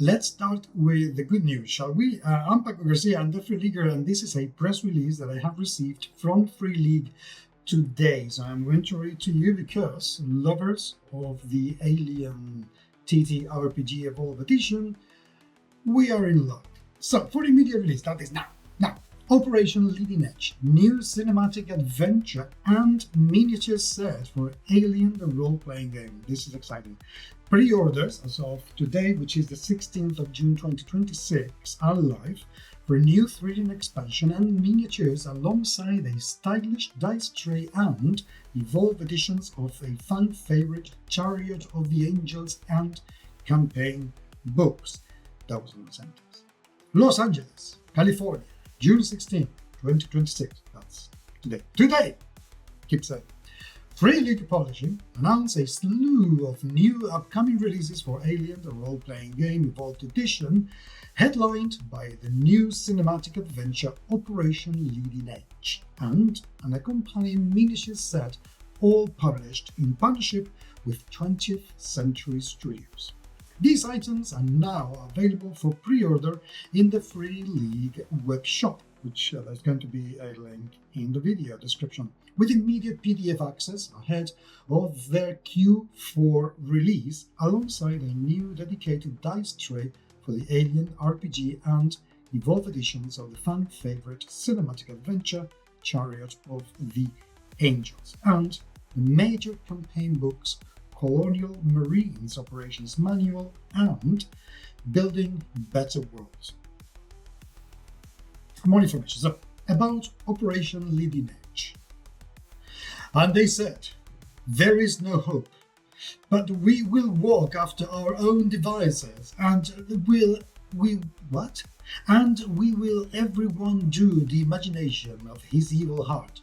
Let's start with the good news, shall we? I'm Paco Garcia, I'm the Free Leaguer, and this is a press release that I have received from Free League today. So I'm going to read to you because lovers of the Alien ttrpg Evolved Edition, we are in luck. So for immediate release, that is now. Operation Leading Edge, new cinematic adventure and miniature set for Alien the role-playing game. This is exciting. Pre-orders as of today, which is the 16th of June 2026, are live for a new thrilling expansion and miniatures alongside a stylish dice tray and evolved editions of a fan favorite Chariot of the Angels and campaign books. That was in the sentence. Los Angeles, California, June 16, 2026. That's today. Today! Keep saying. Free League Publishing announced a slew of new upcoming releases for Alien, the role-playing game Evolved Edition, headlined by the new cinematic adventure Operation Leading Edge and an accompanying miniature set, all published in partnership with 20th Century Studios. These items are now available for pre-order in the Free League web shop, which there's going to be a link in the video description, with immediate PDF access ahead of their Q4 release, alongside a new dedicated dice tray for the Alien RPG and Evolved editions of the fan favorite cinematic adventure Chariot of the Angels, and the major campaign books Colonial Marines Operations Manual and Building Better Worlds. More information about Operation Leading Edge. And they said, there is no hope, but we will walk after our own devices, and we will everyone do the imagination of his evil heart.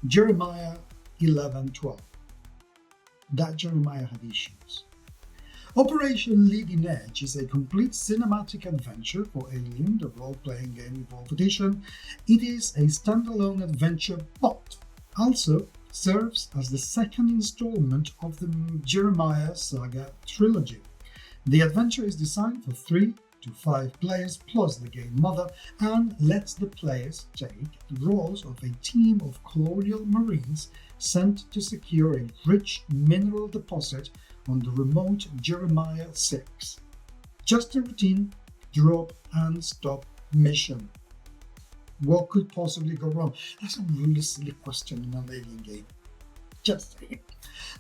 Jeremiah 11:12. That Jeremiah had issues. Operation Leading Edge is a complete cinematic adventure for Alien, the role-playing game Evolved Edition. It is a standalone adventure, but also serves as the second installment of the Jeremiah Saga trilogy. The adventure is designed for 3 to 5 players plus the game mother, and lets the players take the roles of a team of Colonial Marines sent to secure a rich mineral deposit on the remote Jeremiah 6. Just a routine drop and stop mission. What could possibly go wrong? That's a really silly question in an Alien game. Just saying.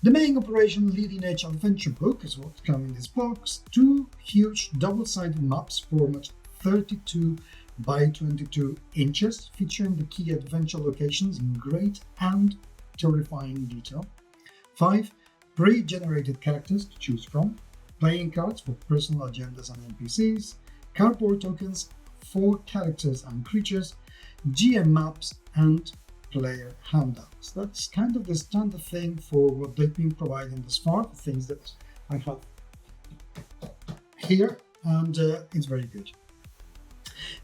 The main Operation Leading Edge adventure book is what's come in this box. 2 huge double-sided maps format 32 by 22 inches, featuring the key adventure locations in great and terrifying detail. 5 pre-generated characters to choose from, playing cards for personal agendas and NPCs, cardboard tokens, 4 characters and creatures, GM maps, and player handouts. That's kind of the standard thing for what they've been providing thus far, the things that I have here, and it's very good.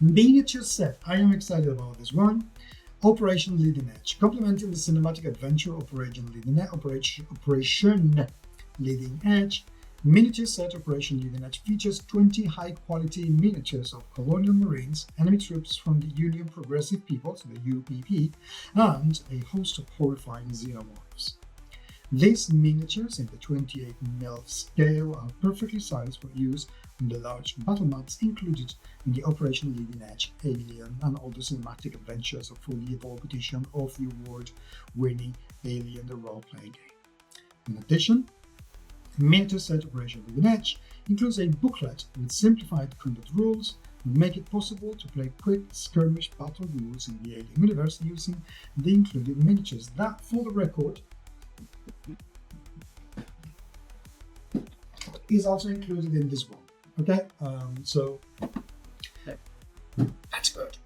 Miniature set, I am excited about this one. Operation Leading Edge, complementing the cinematic adventure Operation Leading Edge. Miniature set Operation Leading Edge features 20 high-quality miniatures of Colonial Marines, enemy troops from the Union Progressive Peoples, the UPP, and a host of horrifying xenomorphs. These miniatures in the 28mm scale are perfectly sized for use on the large battle maps included in the Operation Leading Edge, Alien, and all the cinematic adventures of fully evolved edition of the award-winning Alien the role-playing game. In addition, miniature set Operation Leading Edge includes a booklet with simplified combat rules and make it possible to play quick skirmish battle rules in the Alien universe using the included miniatures. That, for the record, is also included in this one. Okay, so that's good.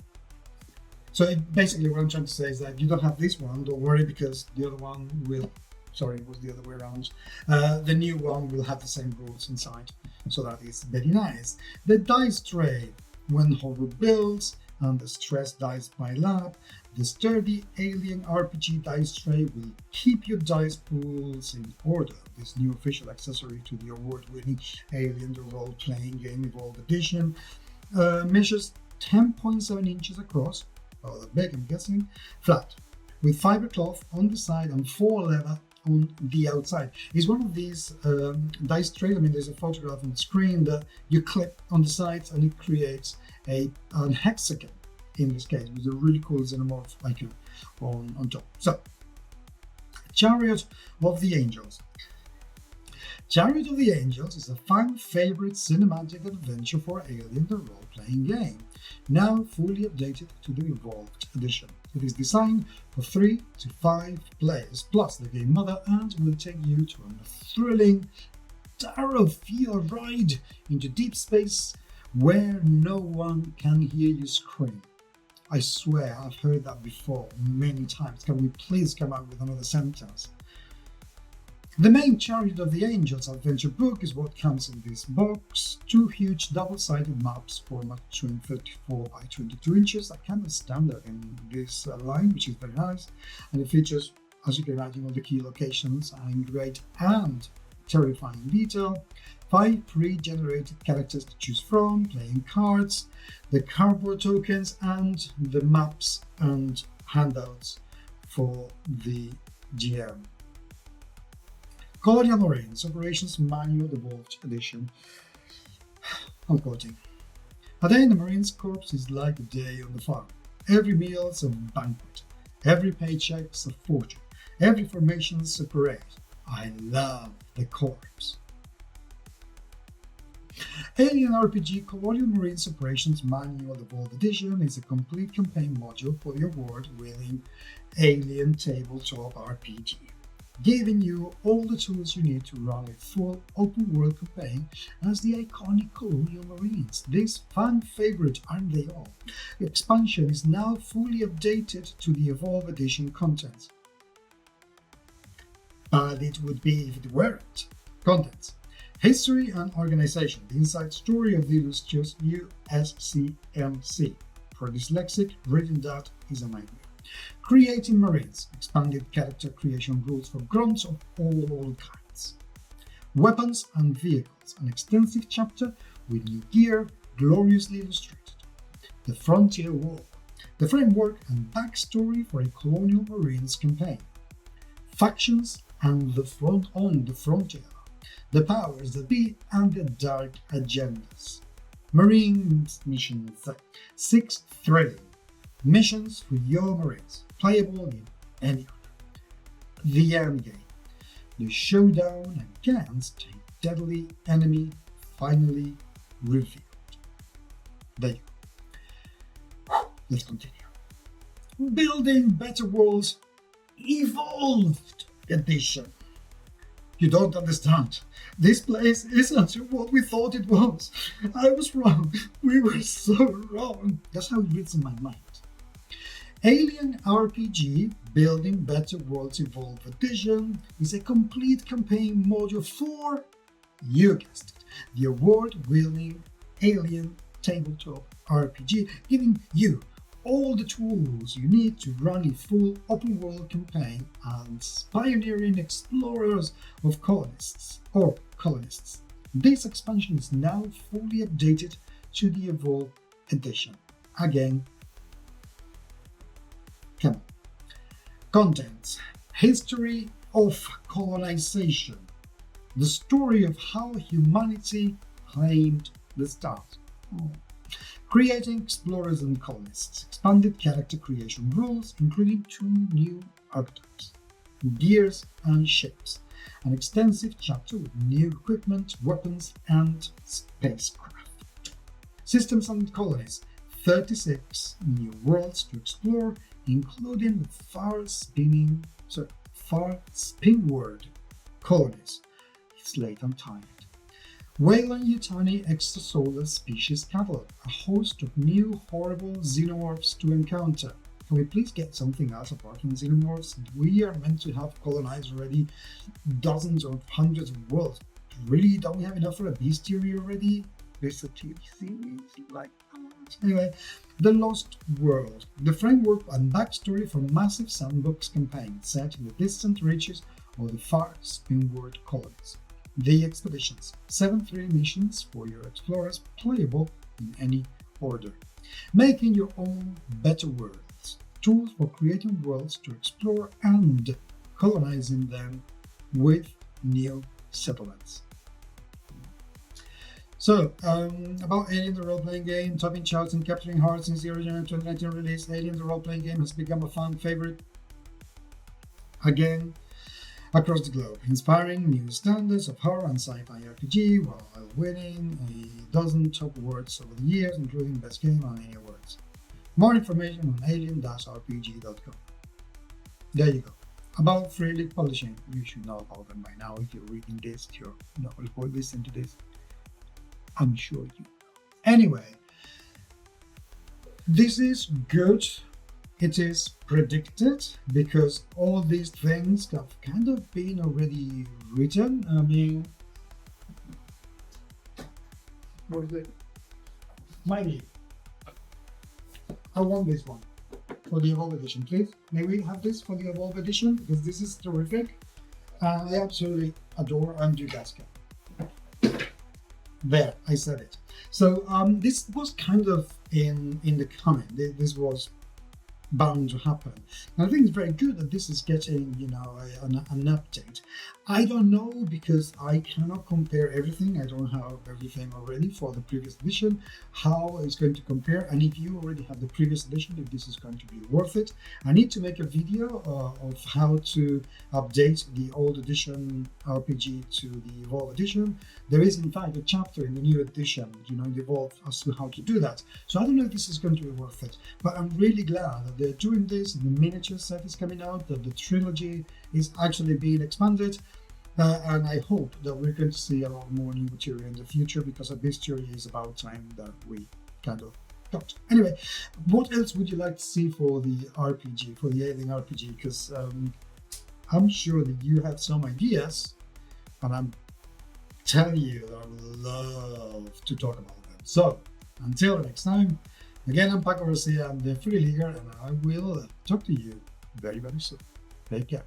So basically what I'm trying to say is that you don't have this one, don't worry, because the other one will, sorry, it was the other way around. The new one will have the same rules inside, so that is very nice. The dice tray, when horror builds, and the stress dice pile up. The sturdy alien RPG dice tray will keep your dice pools in order. This new official accessory to the award-winning Alien the Role-Playing Game Evolved Edition measures 10.7 inches across, rather big I'm guessing, flat, with fiber cloth on the side and 4 leather on the outside. It's one of these dice trays. I mean, there's a photograph on the screen that you clip on the sides and it creates an hexagon, in this case, with a really cool xenomorph icon on top. So, Chariot of the Angels. Chariot of the Angels is a fan-favorite cinematic adventure for Alien the Role-Playing Game, now fully updated to the Evolved Edition. It is designed for 3 to 5 players, plus the game mother, and will take you to a thrilling Tarot-feel ride into deep space where no one can hear you scream. I swear I've heard that before many times. Can we please come up with another sentence? The main Chariot of the Angels adventure book is what comes in this box. 2 huge double-sided maps format between 34 by 22 inches. I kind of standard in this line, which is very nice. And it features, as you can imagine, all the key locations in great and terrifying detail. 5 pre-generated characters to choose from, playing cards, the cardboard tokens, and the maps and handouts for the GM. Colonial Marines Operations Manual Evolved Edition. I'm quoting. A day in the Marines Corps is like a day on the farm. Every meal's a banquet. Every paycheck's a fortune. Every formation's a parade. I love the Corps. Alien RPG Colonial Marines Operations Manual Evolved Edition is a complete campaign module for the award-winning Alien Tabletop RPG, giving you all the tools you need to run a full open-world campaign as the iconic Colonial Marines. This fan favorite, aren't they all? The expansion is now fully updated to the Evolved Edition content. But it would be if it weren't. Contents: History and Organization, the inside story of the illustrious USCMC. For dyslexic, reading that is a nightmare. Creating Marines, expanded character creation rules for grunts of all kinds. Weapons and Vehicles, an extensive chapter with new gear, gloriously illustrated. The Frontier War, the framework and backstory for a Colonial Marines campaign. Factions and the front on the frontier, the powers that be and the dark agendas. Marines missions, 6 thrilling missions with your Marines, playable in any order. The end game, the showdown against a deadly enemy finally revealed. There you go. Let's continue. Building Better Worlds Evolved Edition. You don't understand. This place isn't what we thought it was. I was wrong. We were so wrong. That's how it reads in my mind. Alien RPG Building Better Worlds Evolved Edition is a complete campaign module for, you guessed it, the award-winning Alien Tabletop RPG, giving you all the tools you need to run a full open-world campaign as pioneering explorers of colonists. This expansion is now fully updated to the Evolved Edition. Again, come on. Contents: History of Colonization, the story of how humanity claimed the stars. Creating explorers and colonists, expanded character creation rules, including 2 new archetypes, gears and ships, an extensive chapter with new equipment, weapons, and spacecraft. Systems and colonies, 36 new worlds to explore, including the far spinward colonies. It's late, I'm tired. Weyland Yutani Extrasolar Species Catalog, a host of new horrible xenomorphs to encounter. Can we please get something else apart from xenomorphs? We are meant to have colonized already dozens or hundreds of worlds. Really, don't we have enough for a bestiary already? There's a TV series like that. Anyway, The Lost World. The framework and backstory for a massive sandbox campaign set in the distant reaches of the far Spinward colonies. The expeditions. 7 thrilling missions for your explorers, playable in any order. Making your own better worlds. Tools for creating worlds to explore and colonizing them with new settlements. So, about Alien the role-playing game, topping charts and capturing hearts since the original 2019 release, Alien the role-playing game has become a fan favorite again across the globe, inspiring new standards of horror and sci-fi RPG while winning a dozen top awards over the years, including Best Game and any awards. More information on alien-rpg.com. There you go. About Free League Publishing, you should know about them by now if you're reading this, you're listening to this. I'm sure you know. Anyway, this is good. It is predicted because all these things have kind of been already written. I mean, what is it? Mighty. I want this one for the Evolve Edition, please. May we have this for the Evolve Edition? Because this is terrific. I absolutely adore Andrewgaska. There, I said it. So this was kind of in the comment. This was bound to happen. And I think it's very good that this is getting, an update. I don't know because I cannot compare everything. I don't have everything already for the previous edition, how it's going to compare. And if you already have the previous edition, if this is going to be worth it, I need to make a video of how to update the old edition RPG to the Evolve edition. There is in fact a chapter in the new edition, in the Evolve as to how to do that. So I don't know if this is going to be worth it, but I'm really glad that they're doing this. The miniature set is coming out, that the trilogy is actually being expanded. And I hope that we're going to see a lot more new material in the future, because at this theory is about time that we kind of got. Anyway, what else would you like to see for the RPG, for the Alien RPG? Because I'm sure that you have some ideas, and I'm telling you that I would love to talk about them. So, until next time, again, I'm Paco Garcia, I'm the Free Leaguer, and I will talk to you very, very soon. Take care.